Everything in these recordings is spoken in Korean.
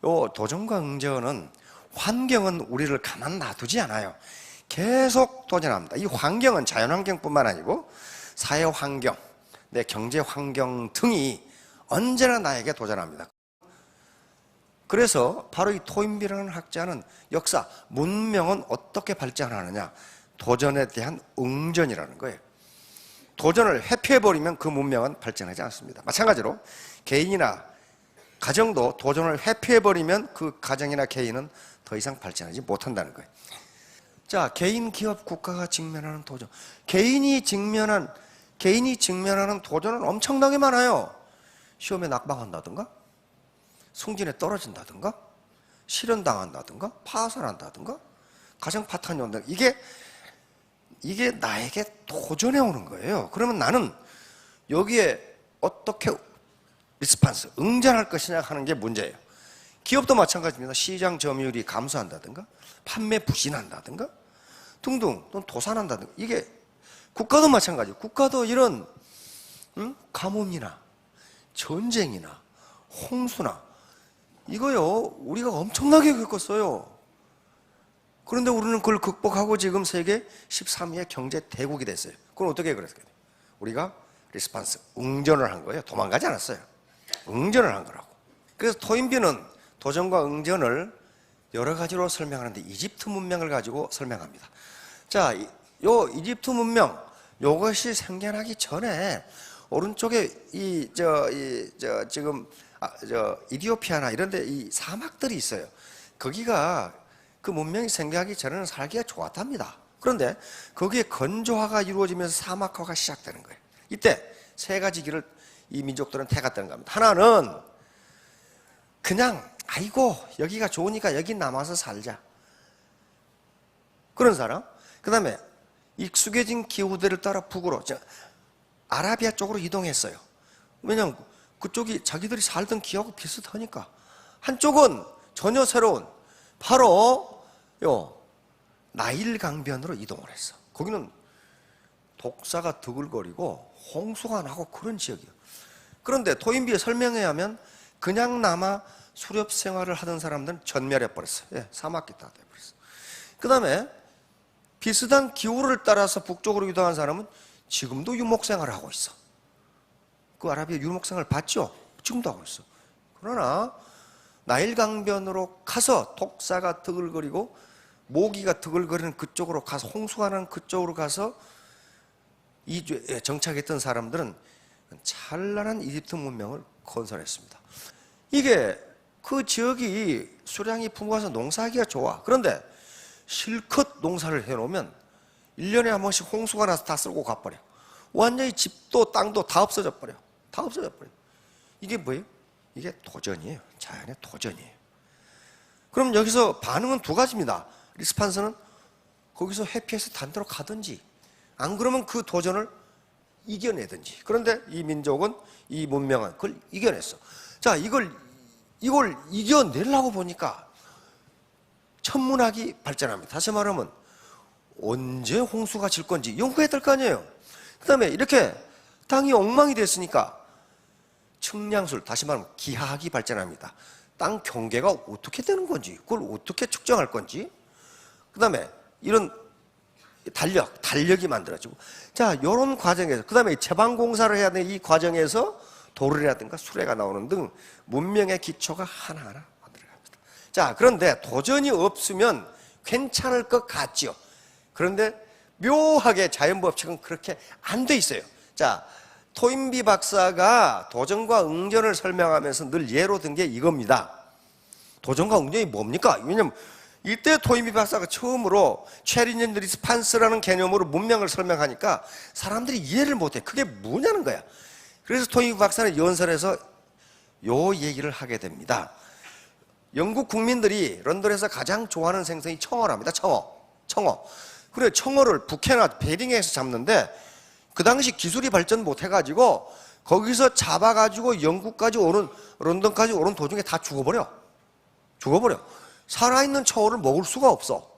요 도전과 응전은 환경은 우리를 가만 놔두지 않아요. 계속 도전합니다. 이 환경은 자연환경뿐만 아니고 사회환경, 내 경제환경 등이 언제나 나에게 도전합니다. 그래서 바로 이 토인비라는 학자는 역사, 문명은 어떻게 발전하느냐, 도전에 대한 응전이라는 거예요. 도전을 회피해버리면 그 문명은 발전하지 않습니다. 마찬가지로 개인이나 가정도 도전을 회피해버리면 그 가정이나 개인은 더 이상 발전하지 못한다는 거예요. 자, 개인, 기업, 국가가 직면하는 도전. 개인이 직면하는 도전은 엄청나게 많아요. 시험에 낙방한다든가, 승진에 떨어진다든가, 실현당한다든가, 파산한다든가, 가정 파탄이 온다든가. 이게 나에게 도전해 오는 거예요. 그러면 나는 여기에 어떻게 리스판스, 응전할 것이냐 하는 게 문제예요. 기업도 마찬가지입니다. 시장 점유율이 감소한다든가, 판매 부진한다든가, 등등, 또는 도산한다든가. 이게 국가도 마찬가지예요. 국가도 이런 가뭄이나 전쟁이나 홍수나 이거요, 우리가 엄청나게 겪었어요. 그런데 우리는 그걸 극복하고 지금 세계 13위의 경제 대국이 됐어요. 그건 어떻게 그랬을까요? 우리가 리스판스, 응전을 한 거예요. 도망가지 않았어요. 응전을 한 거라고. 그래서 토인비는 도전과 응전을 여러 가지로 설명하는데 이집트 문명을 가지고 설명합니다. 자, 요 이집트 문명, 요것이 생겨나기 전에 오른쪽에 지금 이디오피아나 이런데 이 사막들이 있어요. 거기가 그 문명이 생겨나기 전에는 살기가 좋았답니다. 그런데 거기에 건조화가 이루어지면서 사막화가 시작되는 거예요. 이때 세 가지 길을 이 민족들은 택했다는 겁니다. 하나는 그냥 아이고 여기가 좋으니까 여기 남아서 살자, 그런 사람. 그 다음에 익숙해진 기후대를 따라 북으로 아라비아 쪽으로 이동했어요. 왜냐하면 그쪽이 자기들이 살던 기후하고 비슷하니까. 한쪽은 전혀 새로운 바로 나일 강변으로 이동을 했어. 거기는 독사가 드글거리고 홍수가 나고 그런 지역이에요. 그런데 토인비의 설명에 하면 그냥 남아 수렵 생활을 하던 사람들은 전멸해버렸어요. 예, 사막이 다 돼버렸어요. 그 다음에 비슷한 기후를 따라서 북쪽으로 이동한 사람은 지금도 유목생활을 하고 있어. 그 아라비아 유목생활 봤죠? 지금도 하고 있어. 그러나 나일 강변으로 가서 독사가 드글거리고 모기가 드글거리는 그쪽으로 가서, 홍수가 나는 그쪽으로 가서 정착했던 사람들은 찬란한 이집트 문명을 건설했습니다. 이게 그 지역이 수량이 풍부해서 농사하기가 좋아. 그런데 실컷 농사를 해놓으면 1년에 한 번씩 홍수가 나서 다 쓸고 가버려. 완전히 집도 땅도 다 없어져 버려. 다 없어져 버려. 이게 뭐예요? 이게 도전이에요. 자연의 도전이에요. 그럼 여기서 반응은 두 가지입니다. 리스판스는 거기서 회피해서 단대로 가든지, 안 그러면 그 도전을 이겨내든지. 그런데 이 민족은, 이 문명은 그걸 이겨냈어. 자, 이걸 이겨내려고 보니까 천문학이 발전합니다. 다시 말하면 언제 홍수가 질 건지 연구해야 될 거 아니에요. 그 다음에 이렇게 땅이 엉망이 됐으니까 측량술, 다시 말하면 기하학이 발전합니다. 땅 경계가 어떻게 되는 건지, 그걸 어떻게 측정할 건지, 그 다음에 이런 달력이 만들어지고, 자, 이런 과정에서, 그 다음에 제방공사를 해야 되는 이 과정에서 도르래라든가 수레가 나오는 등 문명의 기초가 하나하나 만들어갑니다. 자, 그런데 도전이 없으면 괜찮을 것 같지요. 그런데 묘하게 자연법칙은 그렇게 안 돼 있어요. 자, 토인비 박사가 도전과 응전을 설명하면서 늘 예로 든 게 이겁니다. 도전과 응전이 뭡니까? 왜냐면 이때 토인비 박사가 처음으로 체리년 리스판스라는 개념으로 문명을 설명하니까 사람들이 이해를 못해. 그게 뭐냐는 거야. 그래서 토인비 박사는 연설에서 요 얘기를 하게 됩니다. 영국 국민들이 런던에서 가장 좋아하는 생선이 청어랍니다. 청어. 그래, 청어를 북해나 베링에서 잡는데 그 당시 기술이 발전 못 해가지고 거기서 잡아가지고 영국까지 오는, 런던까지 오는 도중에 다 죽어버려. 살아있는 청어를 먹을 수가 없어.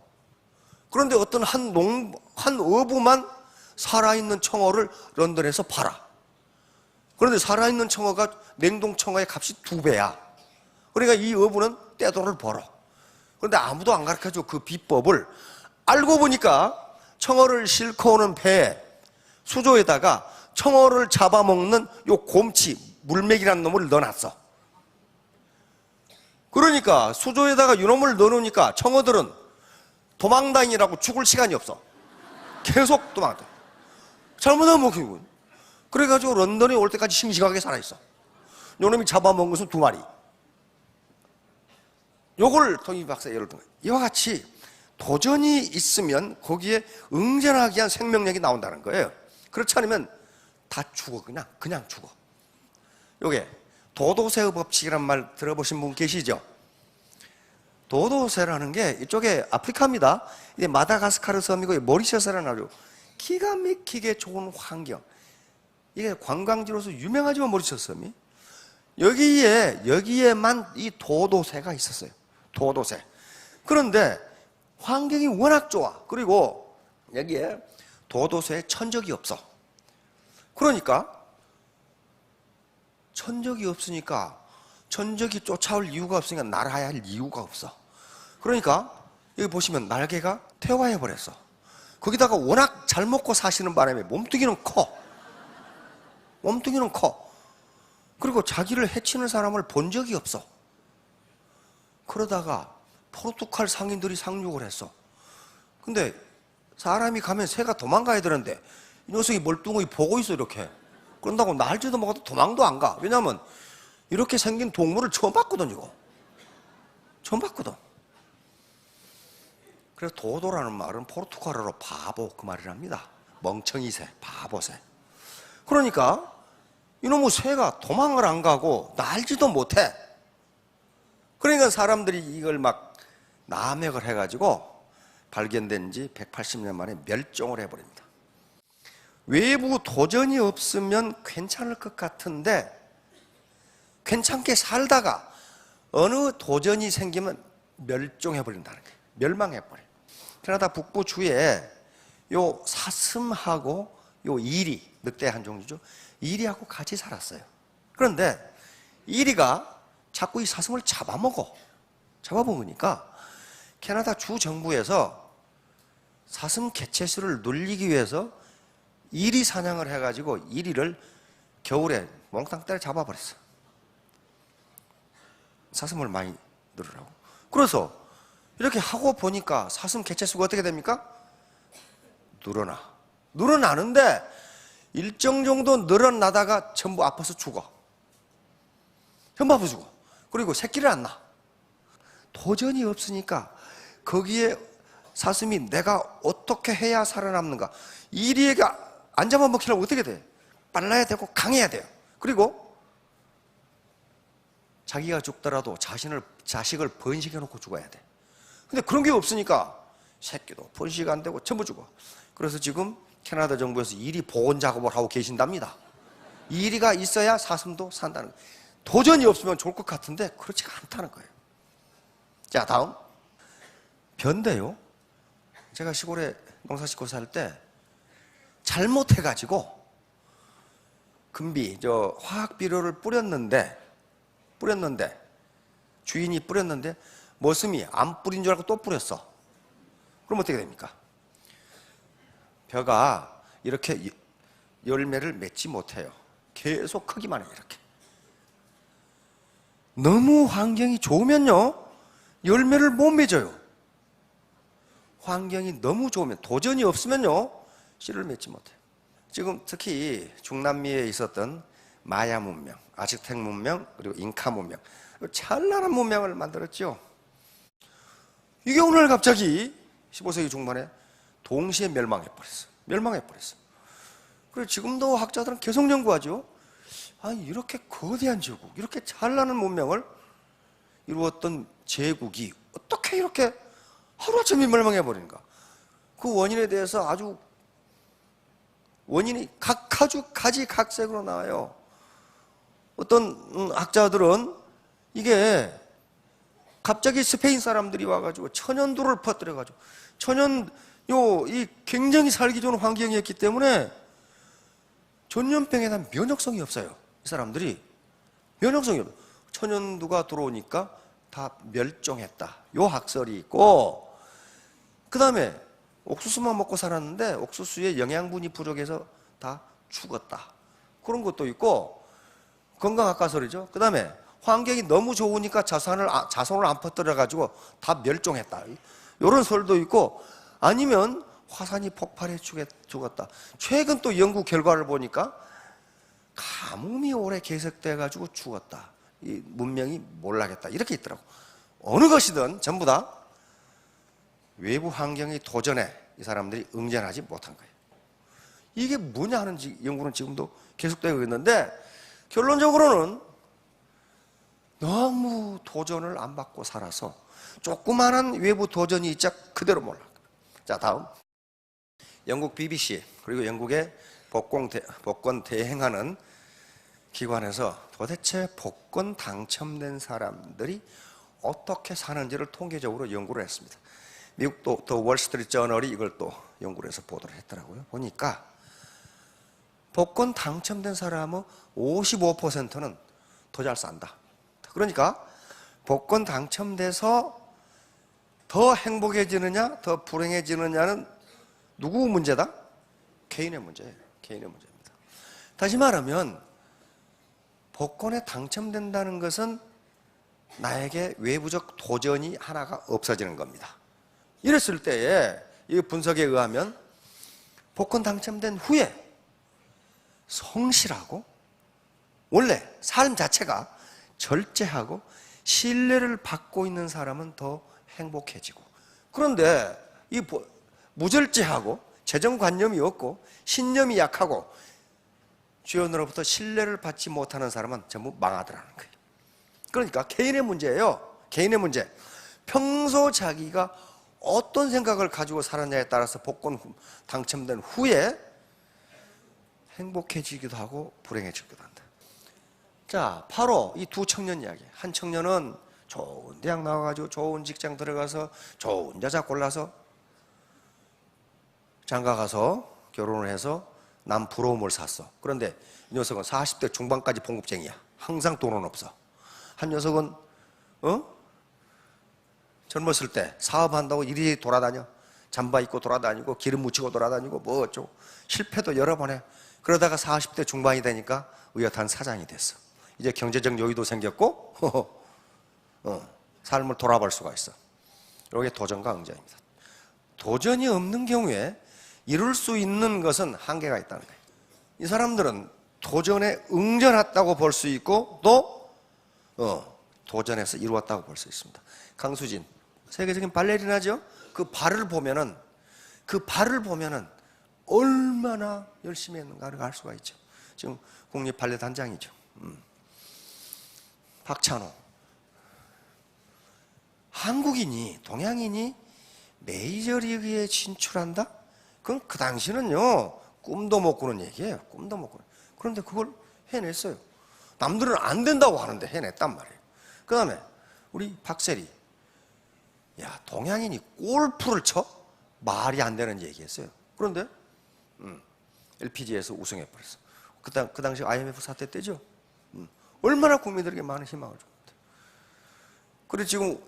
그런데 어떤 한 어부만 살아있는 청어를 런던에서 팔아. 그런데 살아있는 청어가 냉동 청어의 값이 2배야. 그러니까 이 어부는 떼돈을 벌어. 그런데 아무도 안 가르쳐줘. 그 비법을 알고 보니까 청어를 싣고 오는 배에 수조에다가 청어를 잡아먹는 요 곰치 물맥이라는 놈을 넣어놨어. 그러니까 수조에다가 이놈을 넣어놓으니까 청어들은 도망다니라고 죽을 시간이 없어. 계속 도망다녀. 잘못하면 먹히고. 그래가지고 런던에 올 때까지 싱싱하게 살아있어. 요놈이 잡아먹은 것은 2마리. 요걸 토니 박사가 예를 든 거예요. 이와 같이 도전이 있으면 거기에 응전하기 위한 생명력이 나온다는 거예요. 그렇지 않으면 다 죽어. 그냥 죽어. 요게 도도새의 법칙이란 말 들어보신 분 계시죠? 도도새라는 게 이쪽에 아프리카입니다. 이게 마다가스카르 섬이고 모리셔스라는 아주 기가 막히게 좋은 환경. 이게 관광지로서 유명하지만 모리셔스 섬이 여기에만 이 도도새가 있었어요. 도도새. 그런데 환경이 워낙 좋아. 그리고 여기에 도도새에 천적이 없어. 그러니까 천적이 없으니까 천적이 쫓아올 이유가 없으니까 날아야 할 이유가 없어. 그러니까 여기 보시면 날개가 퇴화해 버렸어. 거기다가 워낙 잘 먹고 사시는 바람에 몸뚱이는 커. 몸뚱이는 커. 그리고 자기를 해치는 사람을 본 적이 없어. 그러다가 포르투갈 상인들이 상륙을 했어. 근데 사람이 가면 새가 도망가야 되는데 이 녀석이 멀뚱하게 보고 있어 이렇게. 그런다고 날지도 먹어도 도망도 안 가. 왜냐하면 이렇게 생긴 동물을 처음 봤거든 이거. 처음 봤거든. 그래서 도도라는 말은 포르투갈어로 바보 그 말이랍니다. 멍청이새, 바보새. 그러니까 이놈의 새가 도망을 안 가고 날지도 못해. 그러니까 사람들이 이걸 막 남획을 해가지고 발견된 지 180년 만에 멸종을 해버립니다. 외부 도전이 없으면 괜찮을 것 같은데 괜찮게 살다가 어느 도전이 생기면 멸종해버린다는 거예요. 멸망해버려요. 캐나다 북부 주에 요 사슴하고 요 이리, 늑대 한 종류죠. 이리하고 같이 살았어요. 그런데 이리가 자꾸 이 사슴을 잡아먹으니까 캐나다 주 정부에서 사슴 개체수를 늘리기 위해서 이리 사냥을 해가지고 이리를 겨울에 몽땅 때려 잡아버렸어. 사슴을 많이 늘으라고. 그래서 이렇게 하고 보니까 사슴 개체수가 어떻게 됩니까? 늘어나는데 일정 정도 늘어나다가 전부 아파서 죽어. 전부 아파서 죽어. 그리고 새끼를 안 낳아. 도전이 없으니까 거기에 사슴이 내가 어떻게 해야 살아남는가. 이리에게 안 잡아먹히려면 어떻게 돼? 빨라야 되고 강해야 돼요. 그리고 자기가 죽더라도 자식을 번식해 놓고 죽어야 돼. 근데 그런 게 없으니까 새끼도 번식 안 되고 전부 죽어. 그래서 지금 캐나다 정부에서 이리 보건 작업을 하고 계신답니다. 이리가 있어야 사슴도 산다는 거예요. 도전이 없으면 좋을 것 같은데 그렇지가 않다는 거예요. 자, 다음 변대요. 제가 시골에 농사 짓고 살 때 잘못해가지고 금비 화학 비료를 뿌렸는데 주인이 뿌렸는데 머슴이 안 뿌린 줄 알고 또 뿌렸어. 그럼 어떻게 됩니까? 벼가 이렇게 열매를 맺지 못해요. 계속 크기만 해요. 이렇게. 너무 환경이 좋으면요 열매를 못 맺어요. 환경이 너무 좋으면, 도전이 없으면요 씨를 맺지 못해요. 지금 특히 중남미에 있었던 마야 문명, 아즈텍 문명, 그리고 잉카 문명, 찬란한 문명을 만들었죠. 이게 오늘 갑자기 15세기 중반에 동시에 멸망해버렸어. 그리고 지금도 학자들은 계속 연구하죠. 아니, 이렇게 거대한 제국, 이렇게 찬란한 문명을 이루었던 제국이 어떻게 이렇게 하루아침에 멸망해버리는가. 그 원인에 대해서 원인이 가지각색으로 나와요. 어떤 학자들은 이게 갑자기 스페인 사람들이 와가지고 천연두를 퍼뜨려가지고 이 굉장히 살기 좋은 환경이었기 때문에 전염병에 대한 면역성이 없어요. 이 사람들이 면역성이 없어요. 천연두가 들어오니까 다 멸종했다. 요 학설이 있고, 그 다음에 옥수수만 먹고 살았는데 옥수수에 영양분이 부족해서 다 죽었다. 그런 것도 있고, 건강학과 소리죠. 그 다음에 환경이 너무 좋으니까 자손을 안 퍼뜨려가지고 다 멸종했다. 이런 설도 있고, 아니면 화산이 폭발해 죽었다. 최근 또 연구 결과를 보니까 가뭄이 오래 계속돼가지고 죽었다. 이 문명이 몰락했다. 이렇게 있더라고. 어느 것이든 전부 다 외부 환경의 도전에 이 사람들이 응전하지 못한 거예요. 이게 뭐냐 하는 연구는 지금도 계속되고 있는데, 결론적으로는 너무 도전을 안 받고 살아서 조그마한 외부 도전이 있자 그대로 몰락. 자, 다음. 영국 BBC 그리고 영국의 복권 대행하는 기관에서 도대체 복권 당첨된 사람들이 어떻게 사는지를 통계적으로 연구를 했습니다. 미국도 더 월스트리트 저널이 이걸 또 연구를 해서 보도를 했더라고요. 보니까 복권 당첨된 사람은 55%는 더 잘 산다. 그러니까 복권 당첨돼서 더 행복해지느냐 더 불행해지느냐는 누구 문제다? 개인의 문제예요. 개인의 문제입니다. 다시 말하면 복권에 당첨된다는 것은 나에게 외부적 도전이 하나가 없어지는 겁니다. 이랬을 때에 이 분석에 의하면 복권 당첨된 후에 성실하고 원래 삶 자체가 절제하고 신뢰를 받고 있는 사람은 더 행복해지고, 그런데 이 무절제하고 재정관념이 없고 신념이 약하고 주변으로부터 신뢰를 받지 못하는 사람은 전부 망하더라는 거예요. 그러니까 개인의 문제예요. 개인의 문제. 평소 자기가 어떤 생각을 가지고 살았냐에 따라서 복권 당첨된 후에 행복해지기도 하고 불행해지기도 한다. 자, 바로 이 두 청년 이야기. 한 청년은 좋은 대학 나와가지고 좋은 직장 들어가서 좋은 여자 골라서 장가가서 결혼을 해서 남 부러움을 샀어. 그런데 이 녀석은 40대 중반까지 봉급쟁이야. 항상 돈은 없어. 한 녀석은 젊었을 때 사업한다고 이리 돌아다녀. 잠바 입고 돌아다니고 기름 묻히고 돌아다니고 뭐 어쩌고 실패도 여러 번 해. 그러다가 40대 중반이 되니까 의젓한 사장이 됐어. 이제 경제적 여유도 생겼고 삶을 돌아볼 수가 있어. 이게 도전과 응전입니다. 도전이 없는 경우에 이룰 수 있는 것은 한계가 있다는 거예요. 이 사람들은 도전에 응전했다고 볼 수 있고 또 도전해서 이루었다고 볼 수 있습니다. 강수진, 세계적인 발레리나죠. 그 발을 보면은 얼마나 열심히 했는가를 알 수가 있죠. 지금 국립 발레 단장이죠. 박찬호, 한국인이, 동양인이 메이저리그에 진출한다? 그건 그 당시는요 꿈도 못 꾸는 얘기예요. 꿈도 못 꾸는. 그런데 그걸 해냈어요. 남들은 안 된다고 하는데 해냈단 말이에요. 그 다음에 우리 박세리, 야, 동양인이 골프를 쳐? 말이 안 되는 얘기했어요. 그런데 LPGA에서 우승해버렸어. 그 당시 IMF 사태 때죠. 얼마나 국민들에게 많은 희망을 줬는데. 그리고 지금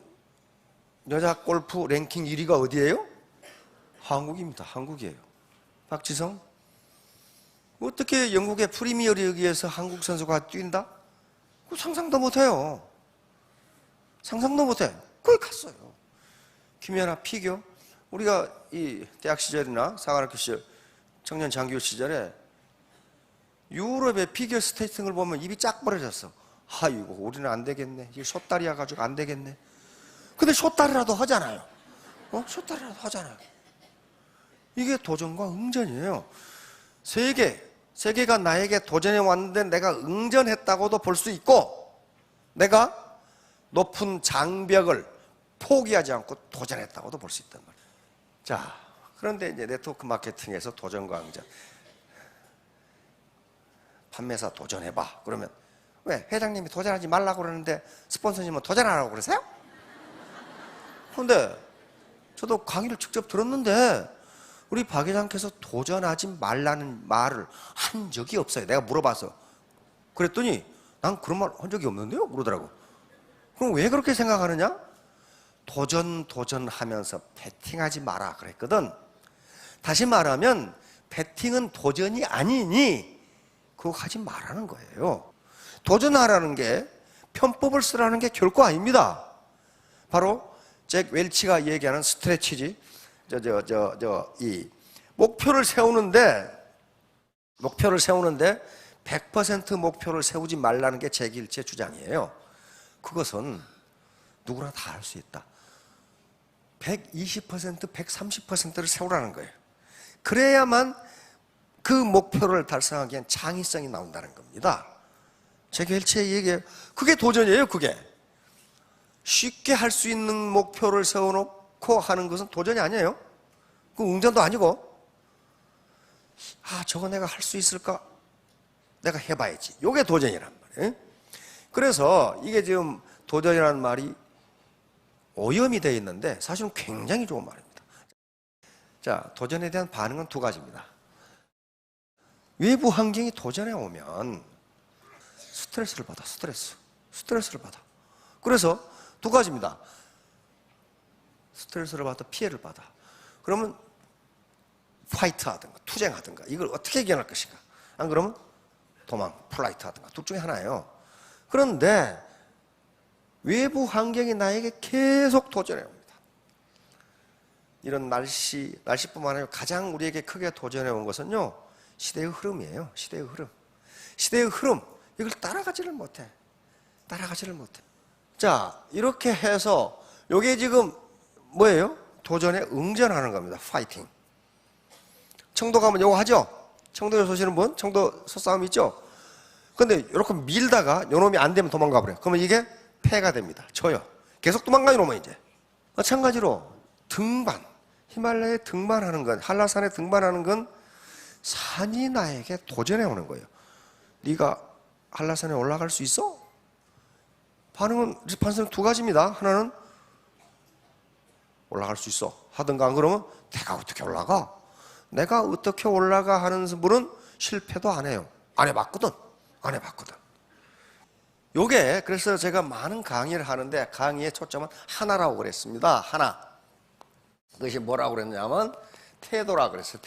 여자 골프 랭킹 1위가 어디예요? 한국입니다. 한국이에요. 박지성, 어떻게 영국의 프리미어리그에서 한국 선수가 뛴다? 그거 상상도 못해요. 상상도 못해. 거기 갔어요. 김연아 피겨. 우리가 이 대학 시절이나 사관학교 시절, 청년 장교 시절에 유럽의 피겨 스케이팅을 보면 입이 쫙 벌어졌어. 아이고, 우리는 안 되겠네. 이게 숏다리야 가지고 안 되겠네. 근데 숏다리라도 하잖아요. 숏다리라도 하잖아요. 이게 도전과 응전이에요. 세계가 나에게 도전해 왔는데 내가 응전했다고도 볼 수 있고, 내가 높은 장벽을 포기하지 않고 도전했다고도 볼 수 있단 말이에요. 자, 그런데 이제 네트워크 마케팅에서 도전과 응전. 판매사 도전해봐. 그러면 왜? 회장님이 도전하지 말라고 그러는데 스폰서님은 도전하라고 그러세요? 그런데 저도 강의를 직접 들었는데 우리 박 회장께서 도전하지 말라는 말을 한 적이 없어요. 내가 물어봐서. 그랬더니 난 그런 말 한 적이 없는데요? 그러더라고. 그럼 왜 그렇게 생각하느냐? 도전하면서 배팅하지 마라 그랬거든. 다시 말하면 배팅은 도전이 아니니 그거 하지 말라는 거예요. 도전하라는 게 편법을 쓰라는 게 결코 아닙니다. 바로 잭 웰치가 얘기하는 스트레치지. 이 목표를 세우는데 100% 목표를 세우지 말라는 게 잭 웰치의 주장이에요. 그것은 누구나 다 할 수 있다. 120%, 130%를 세우라는 거예요. 그래야만 그 목표를 달성하기엔 창의성이 나온다는 겁니다. 잭 웰치의 얘기예요. 그게 도전이에요. 그게 쉽게 할 수 있는 목표를 세워놓고 하는 것은 도전이 아니에요. 그 응전도 아니고, 저거 내가 할 수 있을까? 내가 해봐야지. 이게 도전이란 말이에요. 그래서 이게 지금 도전이라는 말이 오염이 되어 있는데 사실은 굉장히 좋은 말입니다. 자, 도전에 대한 반응은 두 가지입니다. 외부 환경이 도전에 오면 스트레스를 받아. 스트레스를 받아. 그래서 두 가지입니다. 스트레스를 받아, 피해를 받아. 그러면 파이트 하든가 투쟁하든가 이걸 어떻게 이겨낼 것인가? 안 그러면 도망, 플라이트 하든가 둘 중에 하나예요. 그런데 외부 환경이 나에게 계속 도전해 옵니다. 이런 날씨뿐만 아니라 가장 우리에게 크게 도전해 온 것은요, 시대의 흐름이에요. 시대의 흐름. 이걸 따라가지를 못해. 자, 이렇게 해서 이게 지금 뭐예요? 도전에 응전하는 겁니다. 파이팅. 청도 가면 요거 하죠? 청도에 소시는 분? 청도 소싸움 있죠? 근데 이렇게 밀다가 요놈이 안 되면 도망가 버려요. 그러면 이게 폐가 됩니다. 져요. 계속 도망가요, 이놈은 이제. 마찬가지로 등반, 히말라야에 등반하는 건, 한라산에 등반하는 건 산이 나에게 도전해 오는 거예요. 네가 한라산에 올라갈 수 있어? 반응은 두 가지입니다. 하나는 올라갈 수 있어 하든가, 안 그러면 내가 어떻게 올라가? 내가 어떻게 올라가 하는 분은 실패도 안 해요. 안 해봤거든. 요게 그래서 제가 많은 강의를 하는데 강의의 초점은 하나라고 그랬습니다. 하나. 그것이 뭐라고 그랬냐면 태도라고 그랬어요.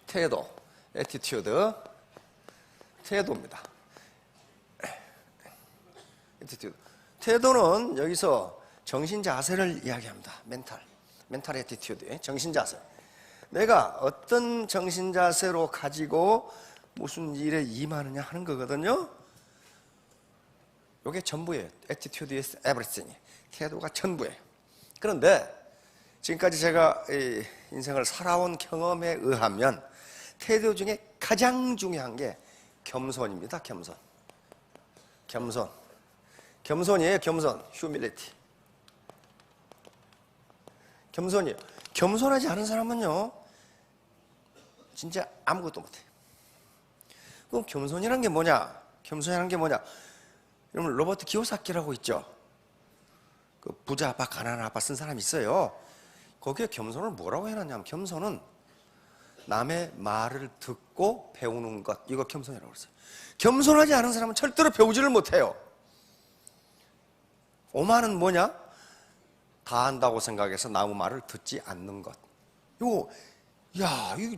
태도, 애티튜드, 태도입니다. 애티튜드. 태도는 여기서 정신 자세를 이야기합니다. 멘탈 애티튜드, 정신 자세. 내가 어떤 정신 자세로 가지고 무슨 일에 임하느냐 하는 거거든요. 이게 전부예요. Attitude is everything. 태도가 전부예요. 그런데 지금까지 제가 인생을 살아온 경험에 의하면 태도 중에 가장 중요한 게 겸손입니다. 겸손이에요. humility. 겸손이에요. 겸손하지 않은 사람은요, 진짜 아무것도 못해. 그럼 겸손이란 게 뭐냐? 여러분, 로버트 기요사키라고 있죠? 그 부자 아빠, 가난한 아빠 쓴 사람이 있어요. 거기에 겸손을 뭐라고 해놨냐면, 겸손은 남의 말을 듣고 배우는 것, 이거 겸손이라고 그랬어요. 겸손하지 않은 사람은 절대로 배우지를 못해요. 오만은 뭐냐? 다 안다고 생각해서 남의 말을 듣지 않는 것. 이거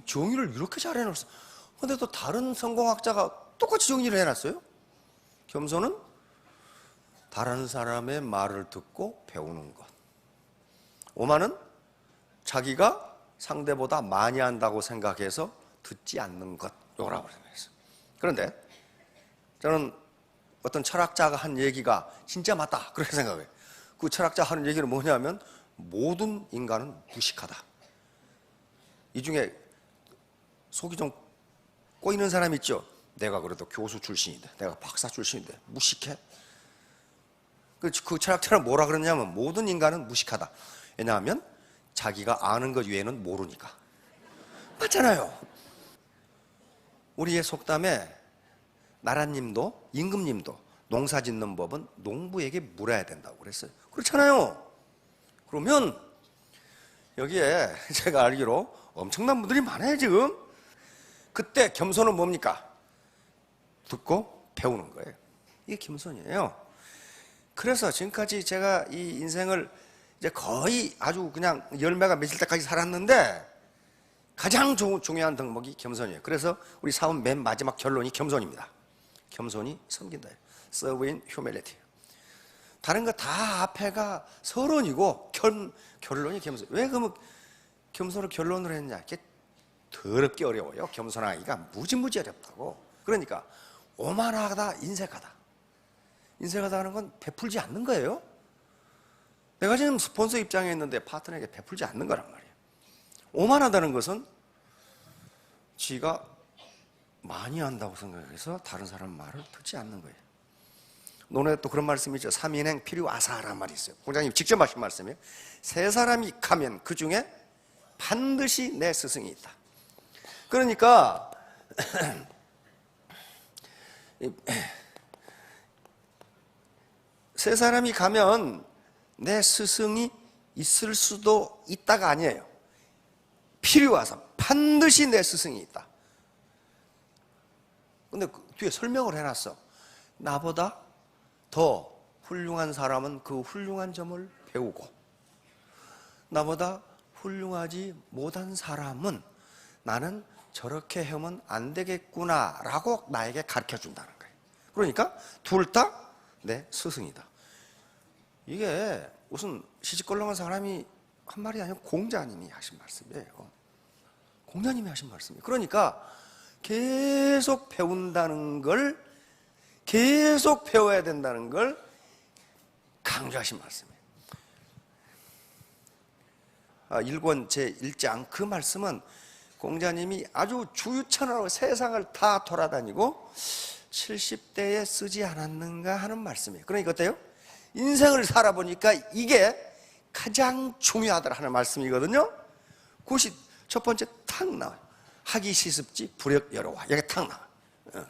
정의를 이렇게 잘 해놨어. 근데 또 다른 성공학자가 똑같이 정의를 해놨어요. 겸손은 다른 사람의 말을 듣고 배우는 것. 오만은 자기가 상대보다 많이 한다고 생각해서 듣지 않는 것. 요거라고 생각했어요. 그런데 저는 어떤 철학자가 한 얘기가 진짜 맞다 그렇게 생각해요. 그 철학자 하는 얘기는 뭐냐면 모든 인간은 무식하다. 이 중에 속이 좀 꼬이는 사람 있죠? 내가 그래도 교수 출신인데, 내가 박사 출신인데 무식해? 그 철학자는 뭐라 그러냐면 모든 인간은 무식하다. 왜냐하면 자기가 아는 것 외에는 모르니까. 맞잖아요. 우리의 속담에 나라님도 임금님도 농사 짓는 법은 농부에게 물어야 된다고 그랬어요. 그렇잖아요. 그러면 여기에 제가 알기로 엄청난 분들이 많아요 지금. 그때 겸손은 뭡니까? 듣고 배우는 거예요. 이게 겸손이에요. 그래서 지금까지 제가 이 인생을 이제 거의 아주 그냥 열매가 맺을 때까지 살았는데 가장 중요한 덕목이 겸손이에요. 그래서 우리 사업 맨 마지막 결론이 겸손입니다. 겸손이 섬긴다. Serve in humility. 다른 거 다 앞에가 서론이고 결론이 겸손. 왜 그러면 겸손을 결론으로 했냐? 이게 더럽게 어려워요. 겸손하기가 무지무지 어렵다고. 그러니까 오만하다, 인색하다. 인색하다 하는 건 베풀지 않는 거예요. 내가 지금 스폰서 입장에 있는데 파트너에게 베풀지 않는 거란 말이에요. 오만하다는 것은 지가 많이 한다고 생각해서 다른 사람 말을 듣지 않는 거예요. 논에 또 그런 말씀이 있죠. 삼인행 필요아사라는 말이 있어요. 공장님 직접 하신 말씀이에요. 세 사람이 가면 그 중에 반드시 내 스승이 있다. 그러니까 세 사람이 가면 내 스승이 있을 수도 있다가 아니에요. 필요하사 반드시 내 스승이 있다. 근데 그 뒤에 설명을 해놨어. 나보다 더 훌륭한 사람은 그 훌륭한 점을 배우고 나보다 훌륭하지 못한 사람은 나는 저렇게 하면 안 되겠구나 라고 나에게 가르쳐 준다는 거예요. 그러니까 둘 다 내 스승이다. 이게 무슨 시집걸렁한 사람이 한 말이 아니고 공자님이 하신 말씀이에요. 공자님이 하신 말씀이에요. 그러니까 계속 배운다는 걸, 계속 배워야 된다는 걸 강조하신 말씀이에요. 1권 제1장 그 말씀은 공자님이 아주 주유천하로 세상을 다 돌아다니고 70대에 쓰지 않았는가 하는 말씀이에요. 그러니까 어때요? 인생을 살아보니까 이게 가장 중요하더라 하는 말씀이거든요. 그것이 첫 번째 탁 나와요. 하기 시습지 불역 여로와. 여기 탁 나와요.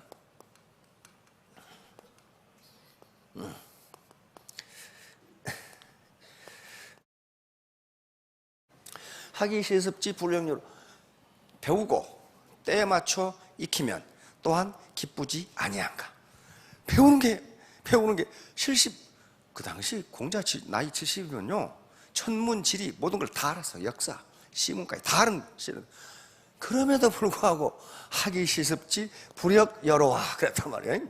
하기 시습지 불역 여로. 배우고 때에 맞춰 익히면 또한 기쁘지 아니한가. 배우는 게 70, 그 당시 공자 나이 70이면요 천문지리 모든 걸 다 알았어. 역사, 시문까지 다 아는 시는. 그럼에도 불구하고 하기 시습지 불역 여로와 그랬단 말이에요.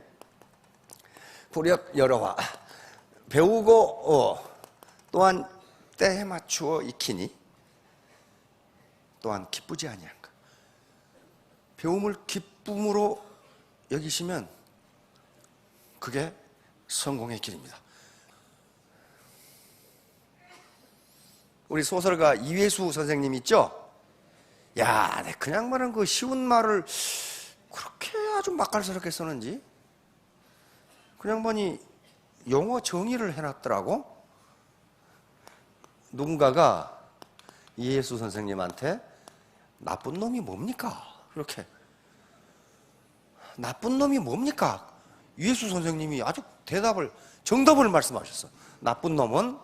불역 여로와 배우고 또한 때에 맞추어 익히니 또한 기쁘지 아니한가. 배움을 기쁨으로 여기시면 그게 성공의 길입니다. 우리 소설가 이회수 선생님 있죠? 야, 그냥 말은 그 쉬운 말을 그렇게 아주 맛깔스럽게 쓰는지 그냥 보니 용어 정의를 해놨더라고. 누군가가 이회수 선생님한테 나쁜 놈이 뭡니까? 그렇게 나쁜 놈이 뭡니까? 이회수 선생님이 아주 정답을 말씀하셨어. 나쁜 놈은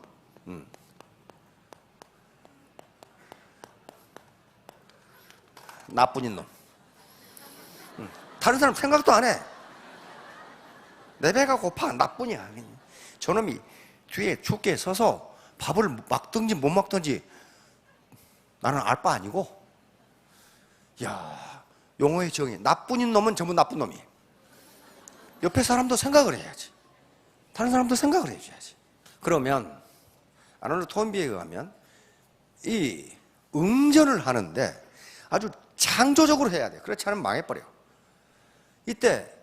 나뿐인 놈. 다른 사람 생각도 안 해. 내 배가 고파. 나뿐이야. 저놈이 뒤에 죽게 서서 밥을 먹든지 못 먹든지 나는 알 바 아니고. 야, 용어의 정의. 나뿐인 놈은 전부 나쁜 놈이에요. 옆에 사람도 생각을 해야지. 다른 사람도 생각을 해줘야지. 그러면 아놀드 톰비에 의하면 이 응전을 하는데 아주 창조적으로 해야 돼. 그렇지 않으면 망해버려. 이때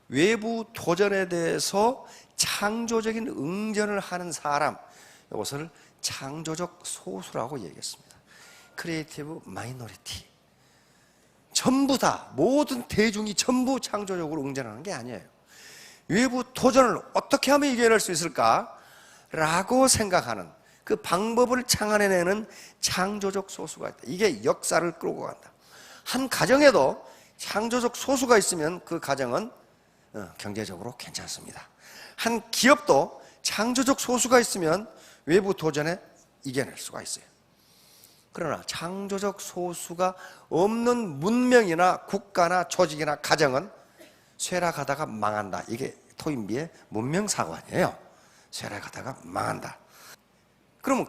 외부 도전에 대해서 창조적인 응전을 하는 사람, 이것을 창조적 소수라고 얘기했습니다. 크리에이티브 마이너리티. 전부 다, 모든 대중이 전부 창조적으로 응전하는 게 아니에요. 외부 도전을 어떻게 하면 이겨낼 수 있을까? 라고 생각하는 그 방법을 창안해내는 창조적 소수가 있다. 이게 역사를 끌고 간다. 한 가정에도 창조적 소수가 있으면 그 가정은 경제적으로 괜찮습니다. 한 기업도 창조적 소수가 있으면 외부 도전에 이겨낼 수가 있어요. 그러나 창조적 소수가 없는 문명이나 국가나 조직이나 가정은 쇠락하다가 망한다. 이게 토인비의 문명사관이에요. 쇠락하다가 망한다. 그러면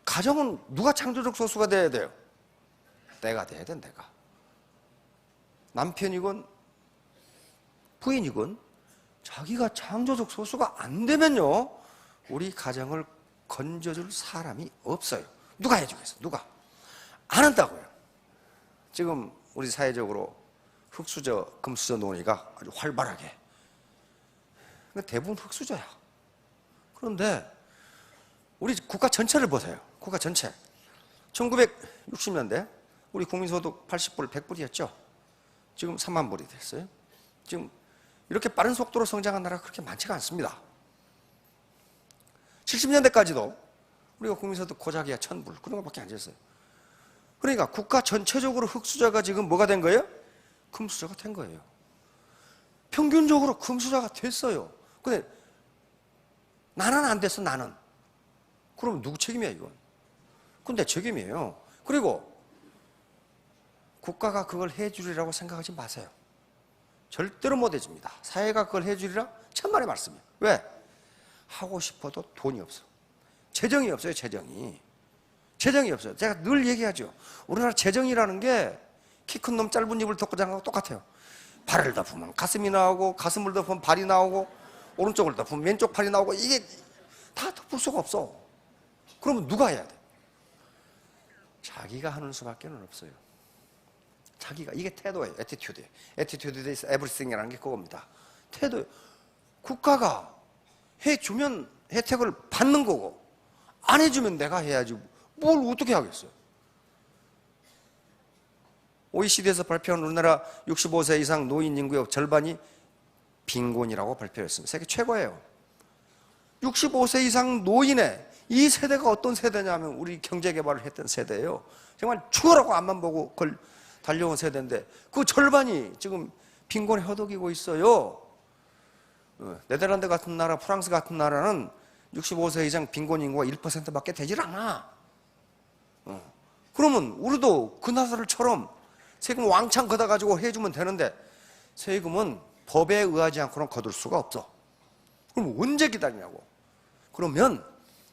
가정은 누가 창조적 소수가 돼야 돼요? 내가 돼야 돼, 내가. 남편이건 부인이건 자기가 창조적 소수가 안 되면요, 우리 가정을 건져줄 사람이 없어요. 누가 해주겠어? 누가? 안 한다고요. 지금 우리 사회적으로 흑수저, 금수저 논의가 아주 활발하게. 대부분 흑수저야. 그런데 우리 국가 전체를 보세요. 국가 전체. 1960년대 우리 국민소득 80불, 100불이었죠. 지금 3만 불이 됐어요. 지금 이렇게 빠른 속도로 성장한 나라가 그렇게 많지가 않습니다. 70년대까지도 우리가 국민소득 고작이야 1000불 그런 것밖에 안 됐어요. 그러니까 국가 전체적으로 흑수저가 지금 뭐가 된 거예요? 금수저가 된 거예요. 평균적으로 금수저가 됐어요. 근데 나는 안 됐어, 나는. 그럼 누구 책임이야, 이건? 그건 내 책임이에요. 그리고 국가가 그걸 해주리라고 생각하지 마세요. 절대로 못 해줍니다. 사회가 그걸 해주리라 천만의 말씀이에요. 왜? 하고 싶어도 돈이 없어. 재정이 없어요, 재정이. 재정이 없어요. 제가 늘 얘기하죠. 우리나라 재정이라는 게 키 큰 놈 짧은 입을 덮고 자는 거하고 똑같아요. 발을 덮으면 가슴이 나오고, 가슴을 덮으면 발이 나오고, 오른쪽을 덮으면 왼쪽 팔이 나오고, 이게 다 덮을 수가 없어. 그러면 누가 해야 돼? 자기가 하는 수밖에 없어요. 자기가. 이게 태도예요. 애티튜드. 애티튜드 is everything이라는 게 그겁니다. 태도. 국가가 해주면 혜택을 받는 거고, 안 해주면 내가 해야지. 뭘 어떻게 하겠어요? OECD에서 발표한 우리나라 65세 이상 노인 인구의 절반이 빈곤이라고 발표했습니다. 세계 최고예요. 65세 이상 노인의 이 세대가 어떤 세대냐면 우리 경제개발을 했던 세대예요. 정말 죽어라고 앞만 보고 달려온 세대인데 그 절반이 지금 빈곤에 허덕이고 있어요. 네덜란드 같은 나라, 프랑스 같은 나라는 65세 이상 빈곤 인구가 1%밖에 되질 않아. 그러면 우리도 그 나라들처럼 세금 왕창 걷어가지고 해주면 되는데 세금은 법에 의하지 않고는 거둘 수가 없어. 그럼 언제 기다리냐고. 그러면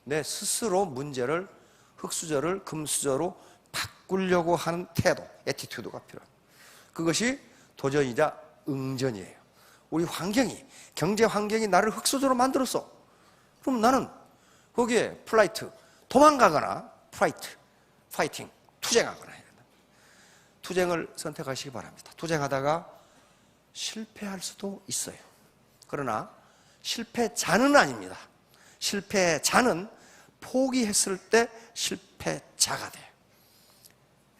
내 스스로 문제를 흑수저를 금수저로 바꾸려고 하는 태도, 애티튜드가 필요합니다. 그것이 도전이자 응전이에요. 우리 환경이, 경제 환경이 나를 흑수저로 만들었어. 그럼 나는 거기에 플라이트, 도망가거나 파이팅, 투쟁하거나 해야 된다. 투쟁을 선택하시기 바랍니다. 투쟁하다가 실패할 수도 있어요. 그러나 실패자는 아닙니다. 실패자는 포기했을 때 실패자가 돼요.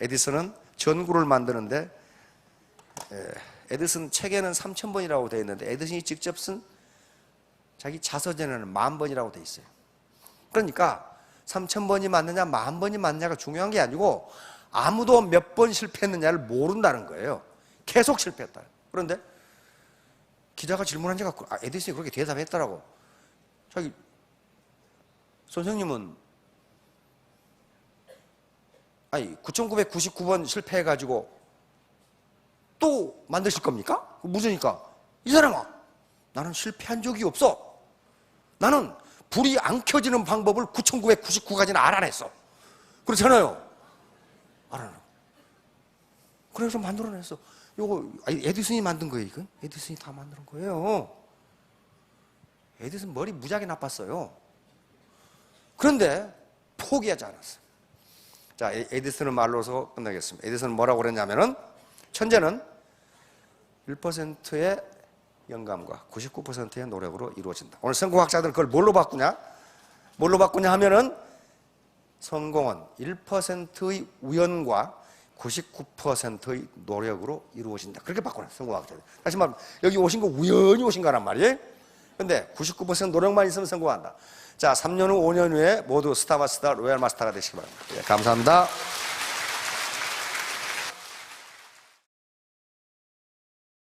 에디슨은 전구를 만드는데 에디슨 책에는 3000번이라고 되어 있는데 에디슨이 직접 쓴 자기 자서전에는 10,000번이라고 되어 있어요. 그러니까 3000번이 맞느냐 10,000번이 맞느냐가 중요한 게 아니고 아무도 몇 번 실패했느냐를 모른다는 거예요. 계속 실패했다. 그런데 기자가 질문한 적이 에디슨이 그렇게 대답했더라고. 자기 선생님은 9,999번 실패해가지고 또 만드실 겁니까? 묻으니까 이 사람아, 나는 실패한 적이 없어. 나는 불이 안 켜지는 방법을 9,999가지는 알아냈어. 그렇잖아요. 알아내. 그래서 만들어냈어. 요거 에디슨이 만든 거예요. 이건 에디슨이 다 만든 거예요. 에디슨 머리 무지하게 나빴어요. 그런데 포기하지 않았어요. 자, 에디슨의 말로서 끝내겠습니다. 에디슨은 뭐라고 그랬냐면은 천재는 1%의 영감과 99%의 노력으로 이루어진다. 오늘 성공학자들은 그걸 뭘로 바꾸냐? 하면은 성공은 1%의 우연과 99%의 노력으로 이루어진다. 그렇게 바꾸네, 성공학자들. 다시 말하면 여기 오신 거 우연히 오신 거란 말이에요. 근데 99% 노력만 있으면 성공한다. 자, 3년 후, 5년 후에 모두 스타 마스터, 로얄 마스터가 되시기 바랍니다. 네, 감사합니다.